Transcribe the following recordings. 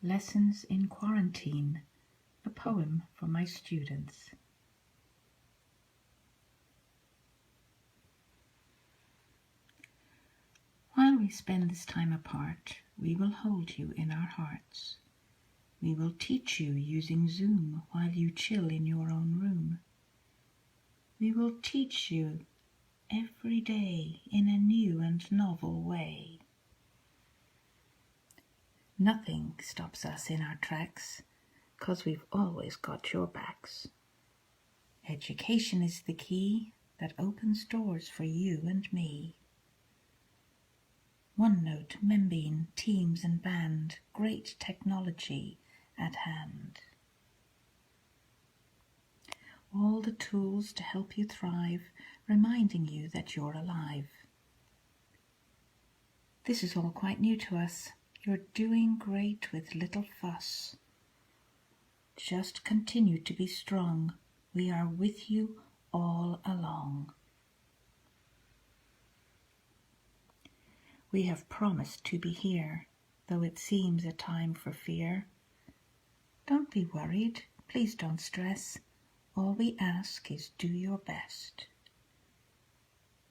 Lessons in Quarantine, a poem for my students. While we spend this time apart, we will hold you in our hearts. We will teach you using Zoom while you chill in your own room. We will teach you every day in a new and novel way. Nothing stops us in our tracks, 'cause we've always got your backs. Education is the key that opens doors for you and me. OneNote, Membean, Teams and Band, great technology at hand. All the tools to help you thrive, reminding you that you're alive. This is all quite new to us. You're doing great with little fuss. Just continue to be strong. We are with you all along. We have promised to be here, though it seems a time for fear. Don't be worried, please don't stress. All we ask is do your best.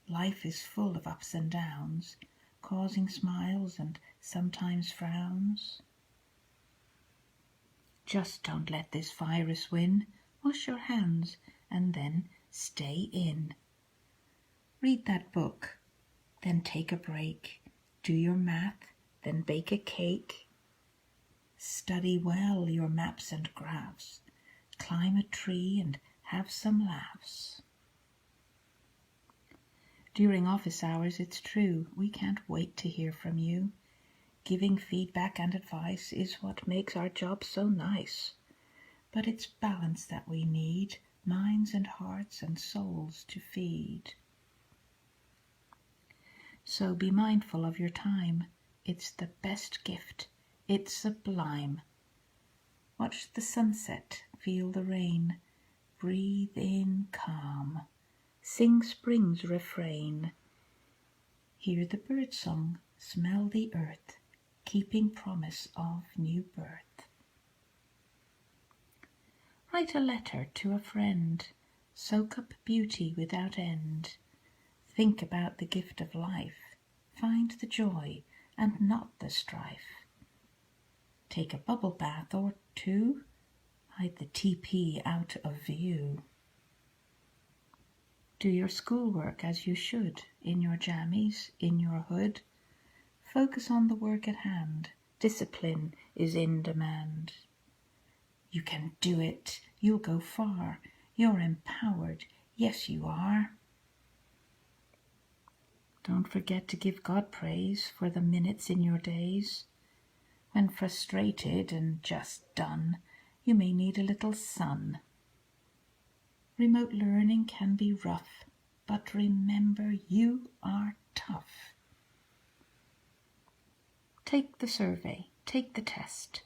Life is full of ups and downs, causing smiles and sometimes frowns. Just don't let this virus win. Wash your hands and then stay in. Read that book, then take a break. Do your math, then bake a cake. Study well your maps and graphs. Climb a tree and have some laughs. During office hours, it's true, we can't wait to hear from you. Giving feedback and advice is what makes our job so nice. But it's balance that we need, minds and hearts and souls to feed. So be mindful of your time. It's the best gift. It's sublime. Watch the sunset, feel the rain. Breathe in calm. Sing spring's refrain. Hear the birdsong, smell the earth, keeping promise of new birth. Write a letter to a friend. Soak up beauty without end. Think about the gift of life. Find the joy and not the strife. Take a bubble bath or two. Hide the TP out of view. Do your schoolwork as you should, in your jammies, in your hood. Focus on the work at hand. Discipline is in demand. You can do it. You'll go far. You're empowered. Yes, you are. Don't forget to give God praise for the minutes in your days. When frustrated and just done, you may need a little sun. Remote learning can be rough, but remember you are tough. Take the survey, take the test,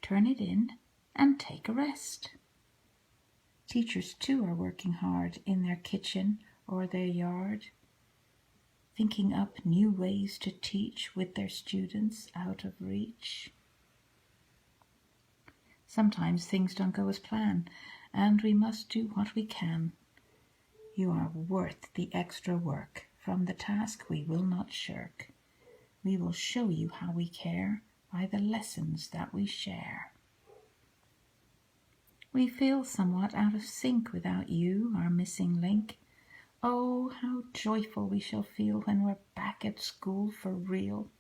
turn it in and take a rest. Teachers too are working hard in their kitchen or their yard, thinking up new ways to teach with their students out of reach. Sometimes things don't go as planned, and we must do what we can. You are worth the extra work. From the task we will not shirk. We will show you how we care by the lessons that we share. We feel somewhat out of sync without you, our missing link. Oh, how joyful we shall feel when we're back at school for real.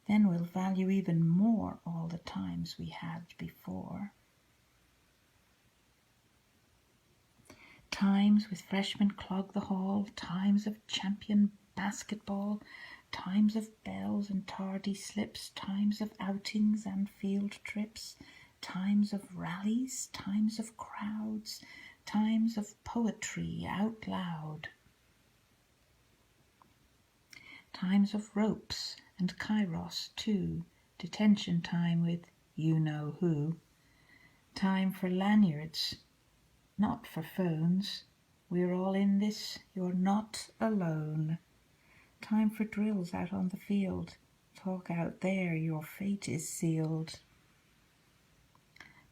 Then we'll value even more all the times we had before. Times with freshmen clog the hall, times of champion basketball, times of bells and tardy slips, times of outings and field trips, times of rallies, times of crowds, times of poetry out loud. Times of ropes and kairos too, detention time with you-know-who. Time for lanyards, not for phones. We're all in this, you're not alone. Time for drills out on the field. Talk out there, your fate is sealed.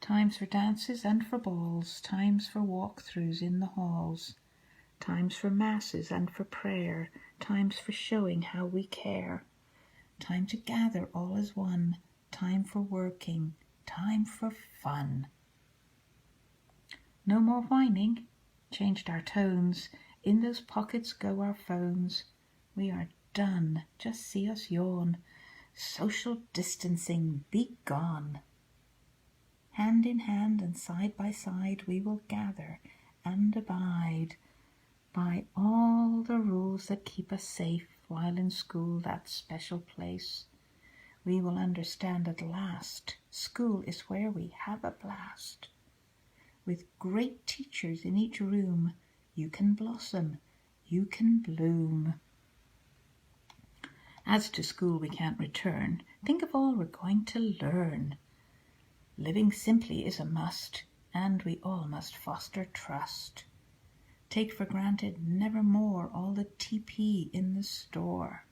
Times for dances and for balls, times for walk-throughs in the halls, times for masses and for prayer, times for showing how we care, time to gather all as one, time for working, time for fun. No more whining, changed our tones, in those pockets go our phones. We are done, just see us yawn. Social distancing, be gone. Hand in hand and side by side we will gather and abide by all the rules that keep us safe while in school, that special place. We will understand at last, school is where we have a blast. With great teachers in each room, you can blossom, you can bloom. As to school we can't return, think of all we're going to learn. Living simply is a must, and we all must foster trust. Take for granted nevermore all the TP in the store.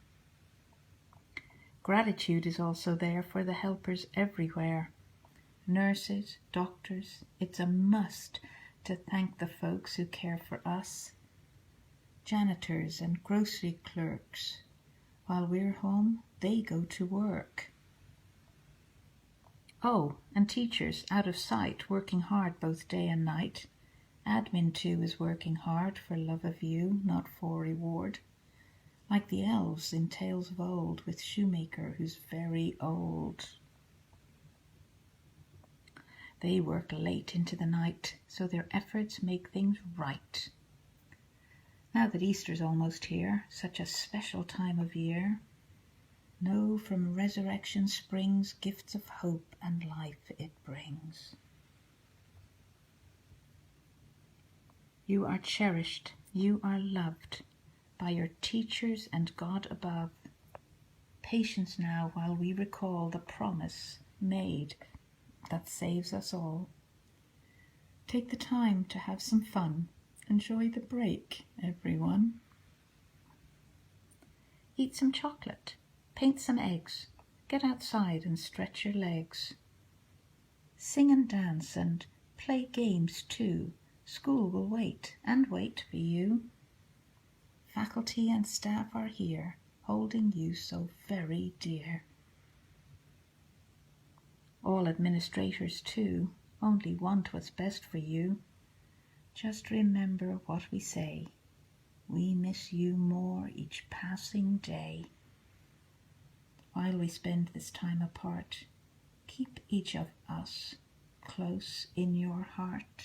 Gratitude is also there for the helpers everywhere. Nurses, doctors, it's a must to thank the folks who care for us. Janitors and grocery clerks, while we're home, they go to work. Oh, and teachers out of sight, working hard both day and night. Admin too is working hard for love of you, not for reward. Like the elves in tales of old, with shoemaker who's very old. They work late into the night, so their efforts make things right. Now that Easter's almost here, such a special time of year, know from resurrection springs gifts of hope and life it brings. You are cherished, you are loved by your teachers and God above. Patience now while we recall the promise made that saves us all. Take the time to have some fun. Enjoy the break, everyone. Eat some chocolate. Paint some eggs. Get outside and stretch your legs. Sing and dance and play games too. School will wait and wait for you. Faculty and staff are here, holding you so very dear. All administrators too only want what's best for you. Just remember what we say. We miss you more each passing day. While we spend this time apart, keep each of us close in your heart.